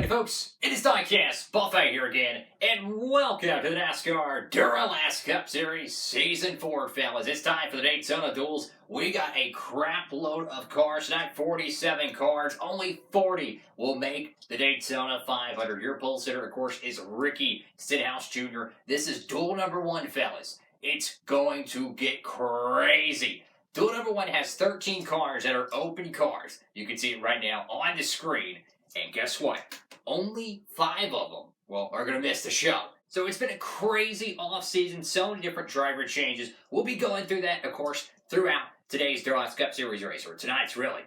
folks, it is Diecastbuffet here again, and welcome to the Nascar Duralast Cup Series Season 4, fellas. It's time for the Daytona Duels. We got a crap load of cars tonight, 47 cars. Only 40 will make the Daytona 500. Your pole sitter, of course, is Ricky Stenhouse Jr. This is duel number 1, fellas. It's going to get crazy. Duel number 1 has 13 cars that are open cars. You can see it right now on the screen. And guess what? Only 5 of them, well, are going to miss the show. So it's been a crazy off-season, so many different driver changes. We'll be going through that, of course, throughout today's Duralast Cup Series race, or tonight's really.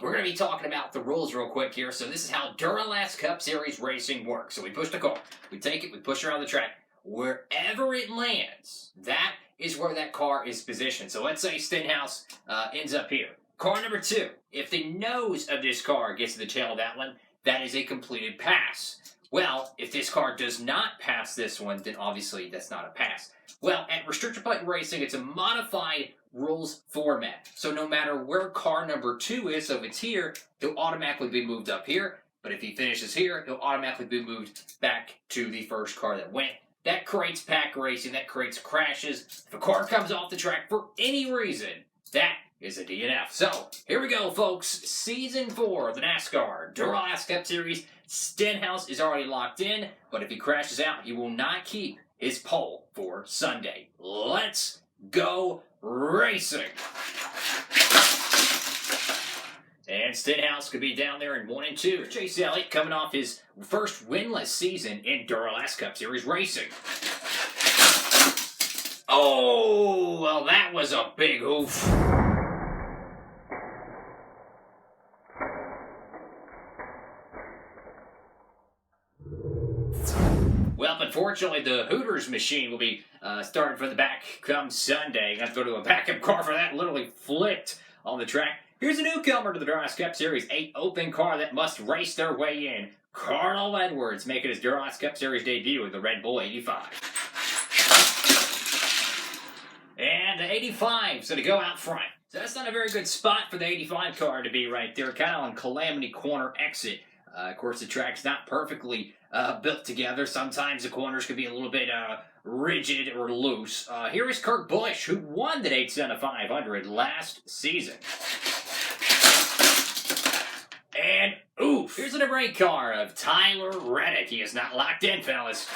We're going to be talking about the rules real quick here. So this is how Duralast Cup Series racing works. So we push the car, we take it, we push it around the track. Wherever it lands, that is where that car is positioned. So let's say Stenhouse ends up here. Car number 2, if the nose of this car gets to the tail of that one, that is a completed pass. Well, if this car does not pass this one, then obviously that's not a pass. Well, at restrictor plate racing, it's a modified rules format. So no matter where car number 2 is, so if it's here, he'll automatically be moved up here. But if he finishes here, he'll automatically be moved back to the first car that went. That creates pack racing, that creates crashes. If a car comes off the track for any reason, that is a DNF. So, here we go, folks. Season 4 of the NASCAR Duralast Cup Series. Stenhouse is already locked in, but if he crashes out, he will not keep his pole for Sunday. Let's go racing! And Stenhouse could be down there in 1 and 2. Chase Elliott coming off his first winless season in Duralast Cup Series racing. Oh, well, that was a big oof. Well, unfortunately, the Hooters machine will be starting from the back come Sunday. You have to go to a backup car for that. Literally flipped on the track. Here's a newcomer to the Duralast Cup Series, a open car that must race their way in. Carl Edwards making his Duralast Cup Series debut in the Red Bull 85. And the 85 is going to go out front. So that's not a very good spot for the 85 car to be right there, kind of on Calamity Corner exit. Of course, the track's not perfectly built together. Sometimes the corners can be a little bit rigid or loose. Here is Kurt Busch, who won the Daytona 500 last season. And, oof, here's the number 8 car of Tyler Reddick. He is not locked in, fellas.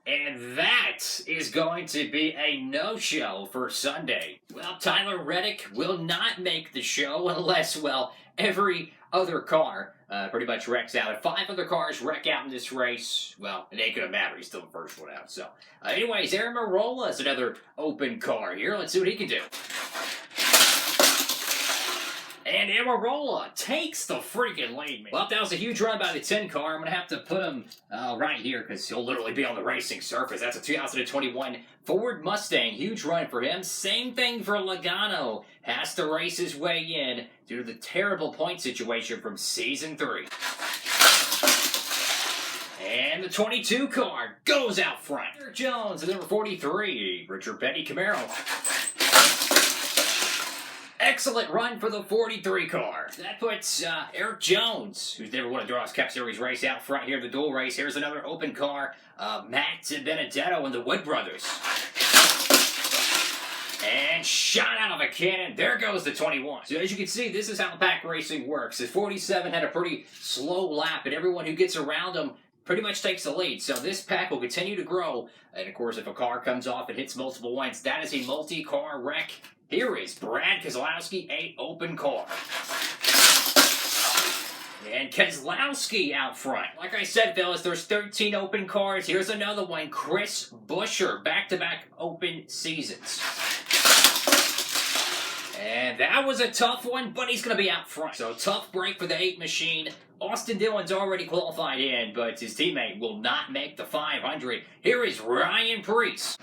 And that is going to be a no-show for Sunday. Well, Tyler Reddick will not make the show unless, well, every other car pretty much wrecks out. If 5 other cars wreck out in this race, well, it ain't going to matter. He's still the first one out. So, anyways, Aaron Marola is another open car here. Let's see what he can do. And Amarola takes the freaking lead, man. Well, that was a huge run by the 10 car. I'm going to have to put him right here because he'll literally be on the racing surface. That's a 2021 Ford Mustang. Huge run for him. Same thing for Logano. Has to race his way in due to the terrible point situation from Season 3. And the 22 car goes out front. Eric Jones, number 43, Richard Petty Camaro. Excellent run for the 43 car. That puts Eric Jones, who's never won a Duralast Cup Series race, out front here in the dual race. Here's another open car, Matt Benedetto and the Wood Brothers. And shot out of a cannon. There goes the 21. So as you can see, this is how pack racing works. The 47 had a pretty slow lap, and everyone who gets around them pretty much takes the lead. So this pack will continue to grow. And of course, if a car comes off and hits multiple ones, that is a multi-car wreck. Here is Brad Keselowski, a open car. And Keselowski out front. Like I said, fellas, there's 13 open cars. Here's another one, Chris Buescher, back-to-back open seasons. And that was a tough one, but he's going to be out front. So tough break for the 8 machine. Austin Dillon's already qualified in, but his teammate will not make the 500. Here is Ryan Preece.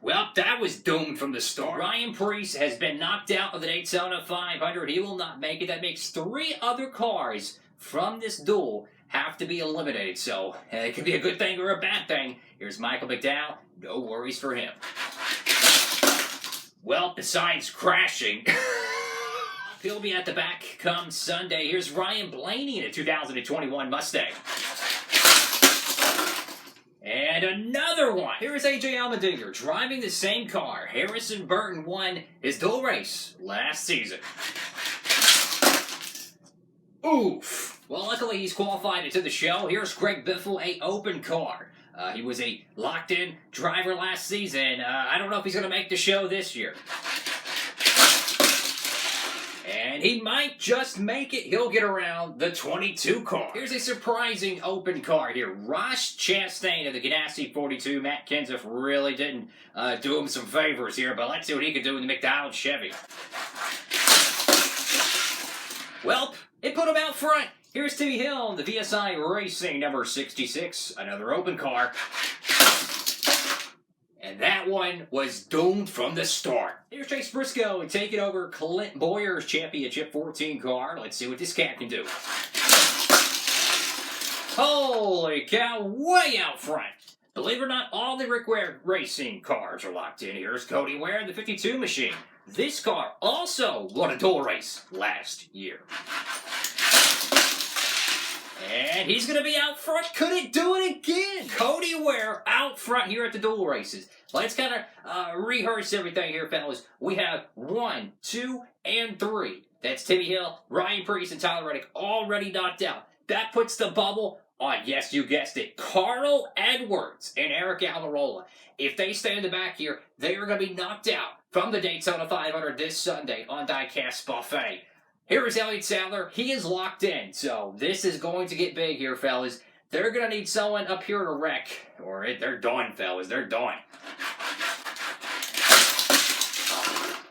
Well, that was doomed from the start. Ryan Preece has been knocked out of the Daytona 500. He will not make it. That makes 3 other cars from this duel have to be eliminated. So, it could be a good thing or a bad thing. Here's Michael McDowell. No worries for him. Well, besides crashing, He'll be at the back come Sunday. Here's Ryan Blaney in a 2021 Mustang. And another one. Here's AJ Allmendinger driving the same car. Harrison Burton won his dual race last season. Oof. Well, luckily he's qualified into the show. Here's Greg Biffle, a open car. He was a locked-in driver last season. I don't know if he's going to make the show this year. And he might just make it. He'll get around the 22 car. Here's a surprising open car here. Ross Chastain of the Ganassi 42. Matt Kenseth really didn't do him some favors here, but let's see what he can do in the McDonald's Chevy. Welp, it put him out front. Here's Timmy Hill, the VSI Racing number 66. Another open car. And that one was doomed from the start. Here's Chase Briscoe taking over Clint Boyer's Championship 14 car. Let's see what this cat can do. Holy cow, way out front. Believe it or not, all the Rick Ware Racing cars are locked in. Here's Cody Ware, the 52 machine. This car also won a dual race last year. And he's going to be out front. Couldn't do it again. Cody Ware out front here at the dual races. Let's kind of rehearse everything here, fellas. We have 1, 2, and 3. That's Timmy Hill, Ryan Preece, and Tyler Reddick already knocked out. That puts the bubble on, yes, you guessed it, Carl Edwards and Eric Almirola. If they stay in the back here, they are going to be knocked out from the Daytona 500 this Sunday on Diecastbuffet. Here is Elliott Sadler. He is locked in, so this is going to get big here, fellas. They're going to need someone up here to wreck, or they're done, fellas. They're done.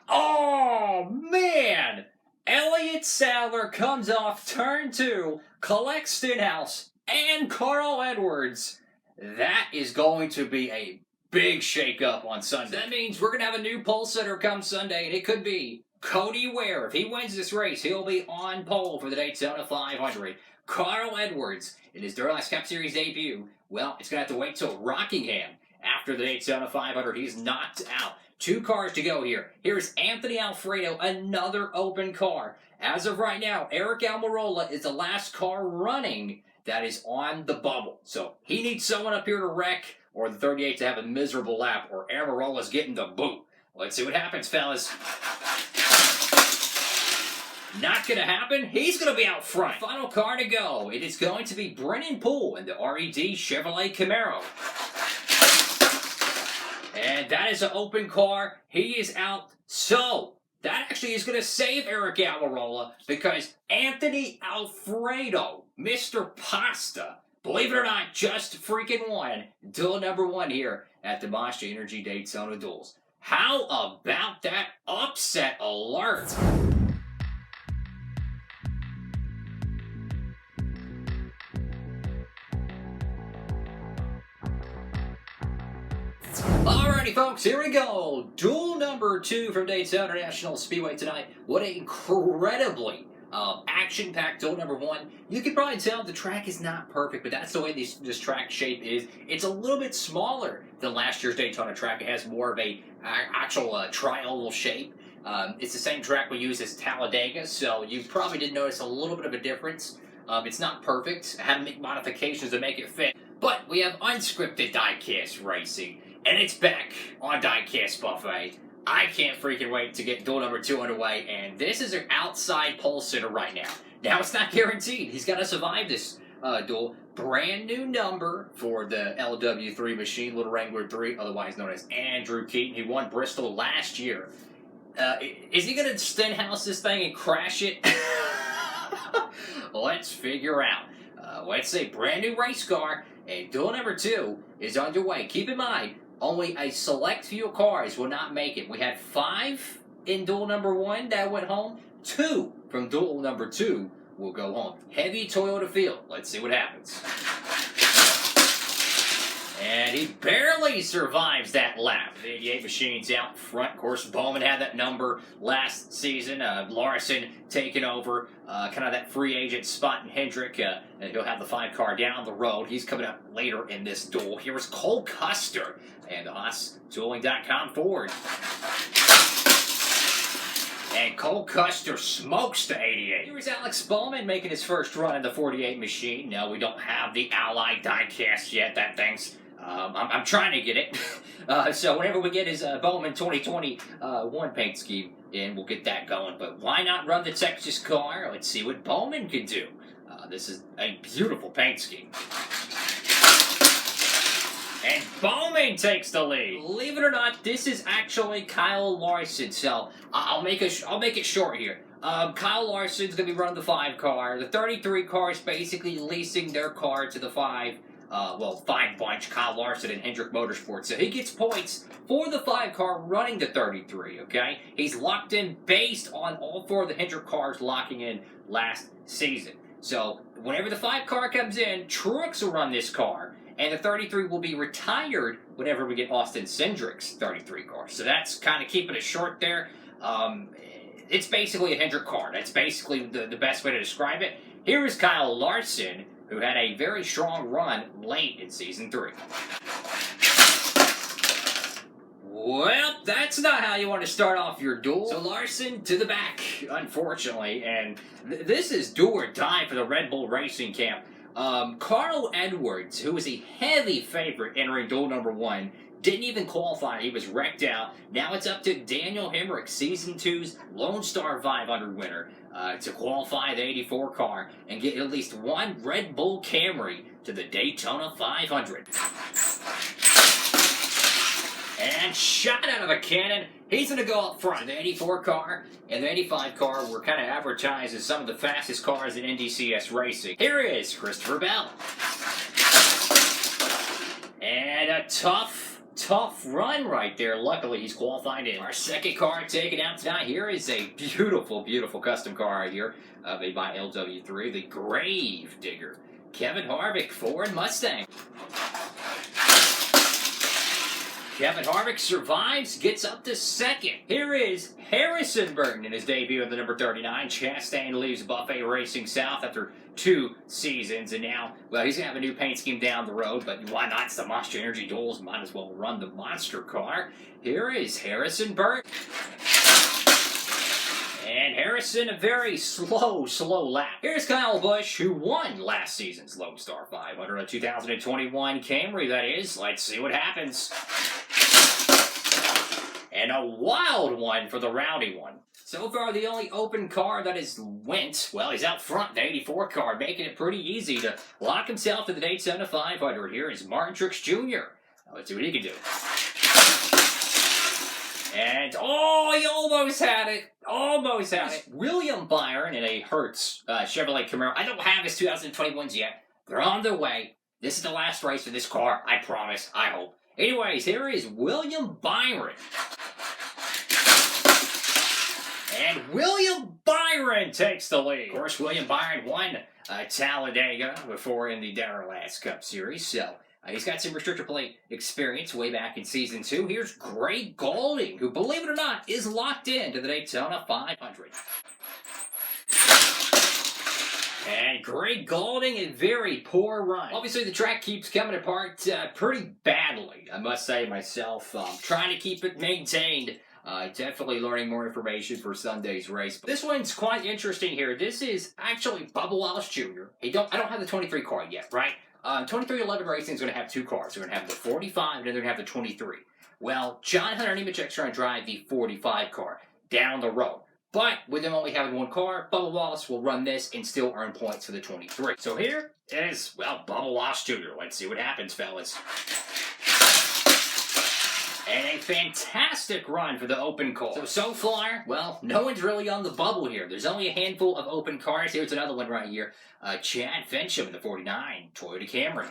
Oh, man! Elliott Sadler comes off turn 2, collects Stenhouse, and Carl Edwards. That is going to be a big shakeup on Sunday. That means we're going to have a new pole sitter come Sunday, and it could be Cody Ware. If he wins this race, he'll be on pole for the Daytona 500. Carl Edwards, in his Duralast Cup Series debut, well, it's going to have to wait till Rockingham after the Daytona 500. He's knocked out. 2 cars to go here. Here's Anthony Alfredo, another open car. As of right now, Eric Almirola is the last car running that is on the bubble. So he needs someone up here to wreck, or the 38 to have a miserable lap, or Almirola's getting the boot. Let's see what happens, fellas. Not going to happen. He's going to be out front. Final car to go. It is going to be Brennan Poole in the RED Chevrolet Camaro. And that is an open car. He is out. So, that actually is going to save Eric Almirola because Anthony Alfredo, Mr. Pasta, believe it or not, just freaking won duel number 1 here at the Monster Energy Daytona Duels. How about that upset alert? Alrighty, folks, here we go. Duel number 2 from Daytona International Speedway tonight. What an incredibly action-packed duel number 1. You can probably tell the track is not perfect, but that's the way this track shape is. It's a little bit smaller than last year's Daytona track. It has more of a actual tri-oval shape. It's the same track we use as Talladega, so you probably did notice a little bit of a difference. It's not perfect. I had to make modifications to make it fit. But we have unscripted diecast racing. And it's back on Diecastbuffet. I can't freaking wait to get duel number 2 underway, and this is an outside pole sitter right now. Now, it's not guaranteed. He's got to survive this duel. Brand new number for the LW3 machine, Little Wrangler 3, otherwise known as Andrew Keaton. He won Bristol last year. Is he going to Stenhouse this thing and crash it? Let's figure out. Let's say brand new race car, and duel number 2 is underway. Keep in mind, only a select few cars will not make it. We had 5 in duel number 1 that went home. 2 from duel number 2 will go home. Heavy Toyota field. Let's see what happens. And he barely survives that lap. The 88 machine's out front. Of course, Bowman had that number last season. Larson taking over kind of that free agent spot in Hendrick. And he'll have the 5 car down the road. He's coming up later in this duel. Here's Cole Custer and the HaasTooling.com Ford. And Cole Custer smokes the 88. Here's Alex Bowman making his first run in the 48 machine. No, we don't have the Allied diecast yet. That thing's... I'm trying to get it. So whenever we get his Bowman 2021 paint scheme in, we'll get that going. But why not run the Texas car? Let's see what Bowman can do. This is a beautiful paint scheme. And Bowman takes the lead. Believe it or not, this is actually Kyle Larson. So I'll make it short here. Kyle Larson's gonna be running the 5 car. The 33 car is basically leasing their car to the 5 bunch, Kyle Larson and Hendrick Motorsports. So he gets points for the 5 car running the 33, okay? He's locked in based on all 4 of the Hendrick cars locking in last season. So whenever the 5 car comes in, Truex will run this car, and the 33 will be retired whenever we get Austin Cindric's 33 car. So that's kind of keeping it short there. It's basically a Hendrick car. That's basically the best way to describe it. Here is Kyle Larson, who had a very strong run late in Season 3. Well, that's not how you want to start off your duel. So Larson to the back, unfortunately, and this is do or die for the Red Bull Racing camp. Carl Edwards, who was a heavy favorite entering duel number 1, didn't even qualify. He was wrecked out. Now it's up to Daniel Hemrick, Season 2's Lone Star 500 winner, to qualify the 84 car and get at least 1 Red Bull Camry to the Daytona 500. And shot out of a cannon. He's going to go up front. The 84 car and the 85 car were kind of advertised as some of the fastest cars in NDCS racing. Here is Christopher Bell. And a tough run right there. Luckily, he's qualified in. Our second car taken out tonight. Here is a beautiful, beautiful custom car right here, made by LW3, the Grave Digger. Kevin Harvick, Ford Mustang. Kevin Harvick survives, gets up to second. Here is Harrison Burton in his debut of the number 39. Chastain leaves Buffet Racing South after 2 seasons, and now, well, he's going to have a new paint scheme down the road, but why not? It's the Monster Energy Duels. Might as well run the monster car. Here is Harrison Burton. And Harrison, a very slow lap. Here's Kyle Busch, who won last season's Lone Star 500, a 2021 Camry, that is. Let's see what happens. And a wild one for the rowdy one. So far, the only open car that has went, well, he's out front, the 84 car, making it pretty easy to lock himself to the Daytona 500. Here is Martin Truex Jr. Now, let's see what he can do. And, oh, he almost had it. Almost had it. William Byron in a Hertz Chevrolet Camaro. I don't have his 2021s yet. They're on their way. This is the last race for this car. I promise. I hope. Anyways, here is William Byron. And William Byron takes the lead. Of course, William Byron won Talladega before in the Duralast Cup Series, so he's got some restrictor plate experience way back in Season 2. Here's Greg Golding, who, believe it or not, is locked in to the Daytona 500. And Greg Golding, a very poor run. Obviously, the track keeps coming apart pretty badly, I must say myself. Trying to keep it maintained. Definitely learning more information for Sunday's race. But this one's quite interesting here. This is actually Bubba Wallace Jr. I don't have the 23 car yet, right? 2311 Racing is going to have 2 cars. They're going to have the 45 and then they're going to have the 23. Well, John Hunter Nemechek's trying to drive the 45 car down the road. But with them only having 1 car, Bubba Wallace will run this and still earn points for the 23. So here is, well, Bubba Wallace Jr. Let's see what happens, fellas. And a fantastic run for the open car. So far, well, no one's really on the bubble here. There's only a handful of open cars. Here's another one right here. Chad Fincham in the 49 Toyota Camry.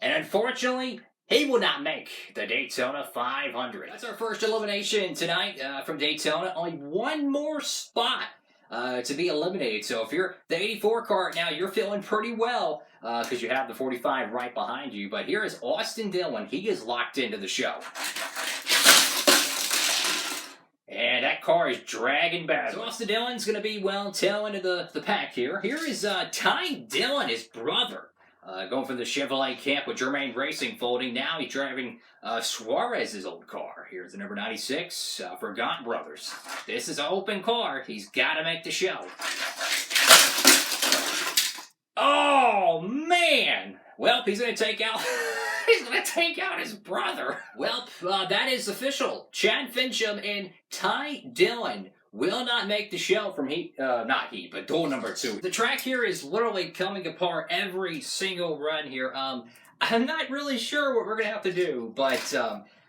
And unfortunately, he will not make the Daytona 500. That's our first elimination tonight from Daytona. Only 1 more spot to be eliminated. So if you're the 84 car now, you're feeling pretty well because you have the 45 right behind you. But here is Austin Dillon. He is locked into the show. And that car is dragging back. So Austin Dillon's going to be, well, tail end of the pack here. Here is Ty Dillon, his brother. Going for the Chevrolet camp with Germain Racing folding. Now he's driving Suarez's old car. Here's the number 96, Forgotten Brothers. This is an open car. He's got to make the show. Oh, man! Well, he's going to take out... he's going to take out his brother. Well, that is official. Chad Fincham and Ty Dillon will not make the show from but duel number 2. The track here is literally coming apart every single run here. I'm not really sure what we're going to have to do, but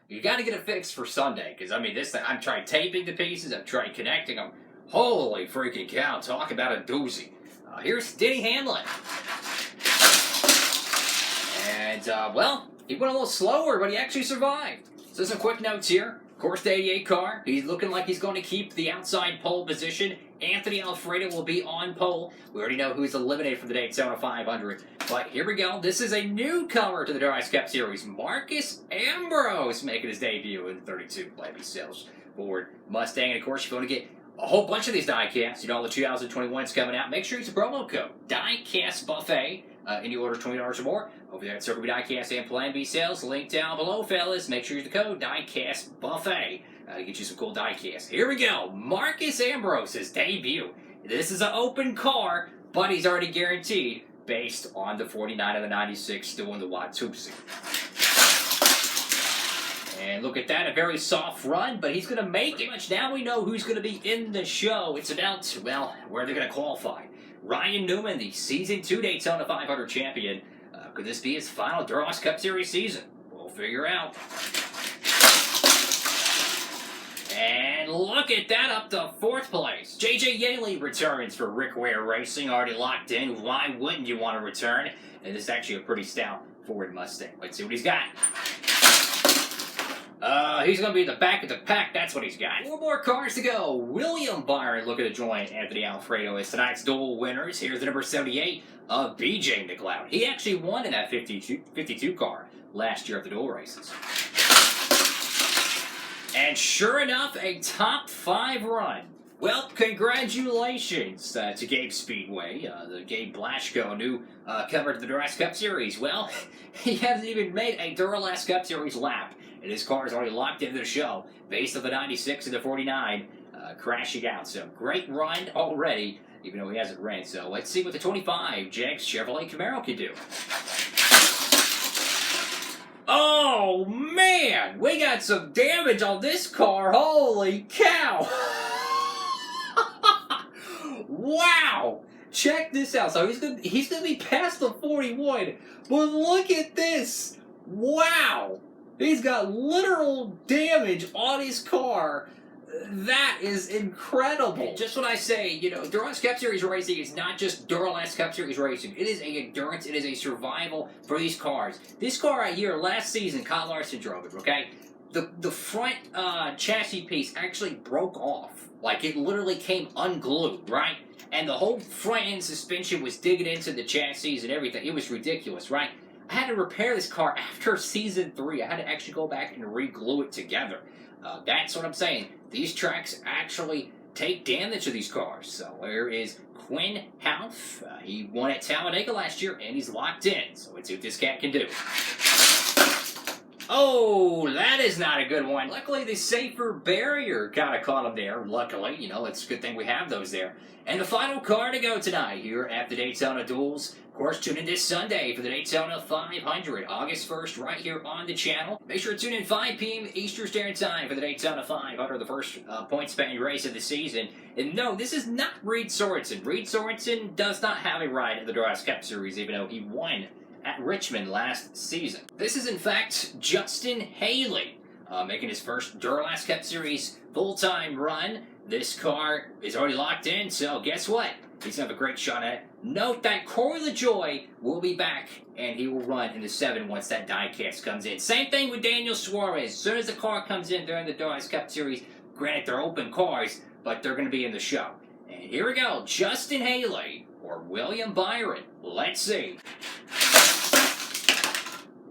you got to get it fixed for Sunday. Because, I mean, this thing, I'm trying taping the pieces, I'm trying connecting them. Holy freaking cow, talk about a doozy. Here's Denny Hamlin. And, well, he went a little slower, but he actually survived. So some quick notes here. Of course, the 88 car, he's looking like he's going to keep the outside pole position. Anthony Alfredo will be on pole. We already know who's eliminated from the Daytona 500. But here we go. This is a newcomer to the Duels Cup Series. Marcus Ambrose making his debut in the 32 Levy Sales Ford Mustang. And, of course, if you want to get a whole bunch of these diecasts, you know, the 2021's coming out, make sure you use the promo code DIECASTbuffet. And you order $20 or more over there at Circle B Diecast and Plan B Sales. Link down below, fellas. Make sure you use the code DIECASTbuffet to get you some cool diecasts. Here we go. Marcus Ambrose's debut. This is an open car, but he's already guaranteed based on the 49 and the 96 still in the Watusi. And look at that, a very soft run, but he's going to make it. Now we know who's going to be in the show. It's about, well, where they're going to qualify. Ryan Newman, the Season 2 Daytona 500 champion. Could this be his final Duels Cup Series season? We'll figure out. And look at that, up to 4th place. JJ Yaley returns for Rick Ware Racing, already locked in. Why wouldn't you want to return? And this is actually a pretty stout Ford Mustang. Let's see what he's got. He's going to be in the back of the pack. That's what he's got. 4 more cars to go. William Byron looking to join Anthony Alfredo as tonight's duel winners. Here's the number 78 of BJ McLeod. He actually won in that 52 car last year at the duel races. And sure enough, a top 5 run. Well, congratulations to Gabe Speedway, the Gabe Blaschko, new comer to the Duels Cup Series. Well, he hasn't even made a Duels Cup Series lap. And his car is already locked into the show, based on the 96 and the 49, crashing out. So, great run already, even though he hasn't ran. So, let's see what the 25 Jags Chevrolet Camaro can do. Oh, man! We got some damage on this car. Holy cow! Wow! Check this out. So, he's gonna be past the 41. But look at this! Wow! He's got literal damage on his car. That is incredible. And just what I say, you know, Duels Cup Series racing is not just Duels Cup Series racing. It is a endurance. It is a survival for these cars. This car right here, last season, Kyle Larson drove it, okay? The front chassis piece actually broke off. Like, it literally came unglued, right? And the whole front end suspension was digging into the chassis and everything. It was ridiculous, right? I had to repair this car after Season 3. I had to actually go back and re-glue it together. That's what I'm saying. These tracks actually take damage to these cars. So there is Quinn Houff. He won at Talladega last year, and he's locked in. So let's see what this cat can do. Oh, that is not a good one. Luckily, the safer barrier kind of caught him there. Luckily, you know, it's a good thing we have those there. And the final car to go tonight here at the Daytona Duels. Of course, tune in this Sunday for the Daytona 500, August 1st, right here on the channel. Make sure to tune in 5 p.m. Eastern Standard Time for the Daytona 500, the first point-spanning race of the season. And no, this is not Reed Sorensen. Reed Sorensen does not have a ride at the Duels Cup Series, even though he won at Richmond last season. This is, in fact, Justin Haley, making his first Duels Cup Series full-time run. This car is already locked in, so guess what? He's going to have a great shot at it. Note that Corey LaJoie will be back, and he will run in the 7 once that diecast comes in. Same thing with Daniel Suarez. As soon as the car comes in during the Duels Cup Series, granted they're open cars, but they're going to be in the show. And here we go, Justin Haley or William Byron. Let's see.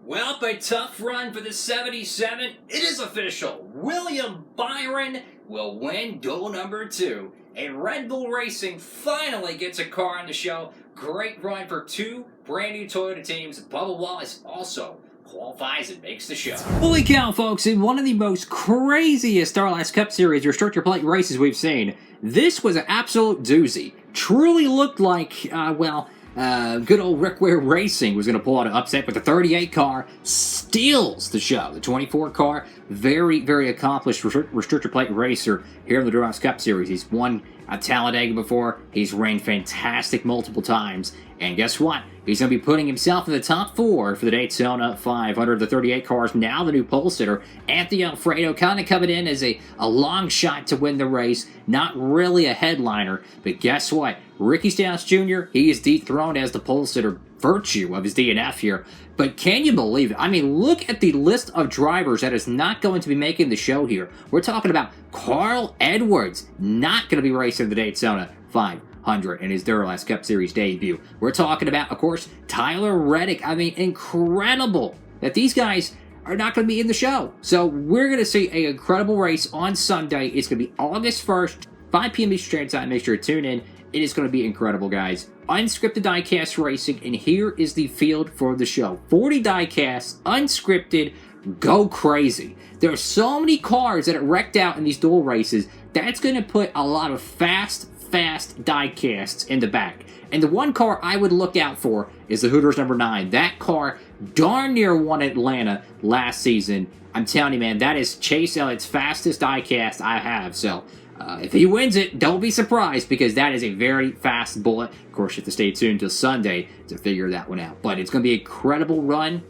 Well, a tough run for the 77. It is official. William Byron will win duel number 2 and Red Bull Racing finally gets a car on the show. Great run for two brand new Toyota teams. Bubba Wallace also qualifies and makes the show. Holy cow, folks, in one of the most craziest Duralast Cup Series restrictor plate races we've seen, this was an absolute doozy. Truly looked like, good old Rick Ware Racing was going to pull out an upset, but the 38 car steals the show. The 24 car, very, very accomplished restrictor plate racer here in the Duralast Cup Series. He's won at Talladega before. He's reigned fantastic multiple times. And guess what? He's going to be putting himself in the top 4 for the Daytona 500. The 38 cars, now the new pole sitter. Anthony Alfredo kind of coming in as a long shot to win the race. Not really a headliner, but guess what? Ricky Stenhouse Jr., he is dethroned as the pole sitter virtue of his DNF here. But can you believe it? I mean, look at the list of drivers that is not going to be making the show here. We're talking about Carl Edwards, not going to be racing the Daytona 500 in his Duralast Cup Series debut. We're talking about, of course, Tyler Reddick. I mean, incredible that these guys are not going to be in the show. So we're going to see an incredible race on Sunday. It's going to be August 1st, 5 p.m. Eastern Standard Time. Make sure to tune in. It is going to be incredible, guys. Unscripted diecast racing, and here is the field for the show. 40 diecasts, unscripted, go crazy. There are so many cars that are wrecked out in these duel races. That's going to put a lot of fast diecasts in the back. And the one car I would look out for is the Hooters number 9. That car darn near won Atlanta last season. I'm telling you, man, that is Chase Elliott's fastest diecast I have. So if he wins it, don't be surprised, because that is a very fast bullet. Of course, you have to stay tuned until Sunday to figure that one out. But it's going to be an incredible run.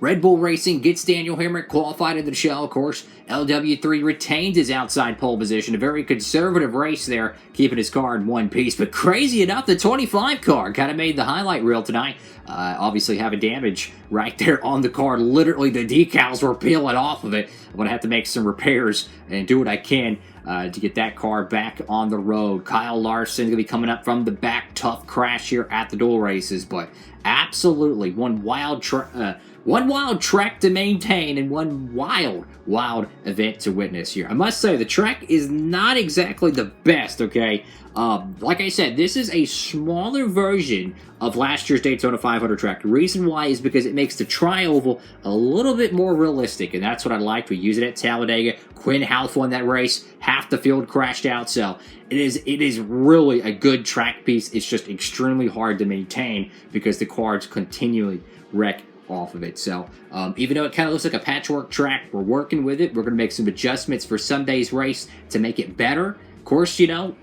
Red Bull Racing gets Daniel Hemrick qualified into the show. Of course, LW3 retains his outside pole position. A very conservative race there, keeping his car in one piece. But crazy enough, the 25 car kind of made the highlight reel tonight. Obviously having damage right there on the car. Literally, the decals were peeling off of it. I'm going to have to make some repairs and do what I can to get that car back on the road. Kyle Larson going to be coming up from the back. Tough crash here at the duel races. But absolutely, one wild track to maintain and one wild event to witness here. I must say, the track is not exactly the best, okay? Like I said, this is a smaller version of last year's Daytona 500 track. The reason why is because it makes the tri-oval a little bit more realistic, and that's what I liked. We use it at Talladega. Quinn Houff won that race. Half the field crashed out, so it is really a good track piece. It's just extremely hard to maintain because the cars continually wreck off of it. So even though it kind of looks like a patchwork track, we're working with it. We're going to make some adjustments for Sunday's race to make it better. Of course, you know,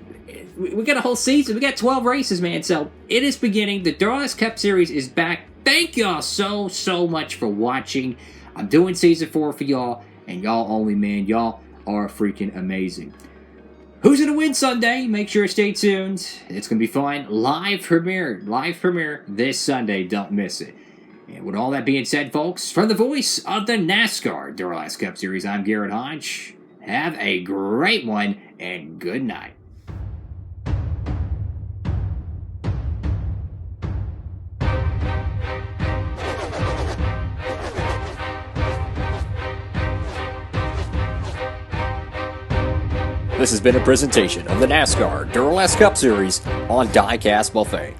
we got a whole season. We got 12 races, man. So it is beginning. The Duralast Cup Series is back. Thank y'all so much for watching. I'm doing season 4 for y'all, and y'all only, man. Y'all are freaking amazing. Who's going to win Sunday? Make sure to stay tuned. It's going to be fun. Live premiere this Sunday. Don't miss it. And with all that being said, folks, from the voice of the NASCAR Duralast Cup Series, I'm Garrett Hodge. Have a great one, and good night. This has been a presentation of the NASCAR Duralast Cup Series on Diecastbuffet.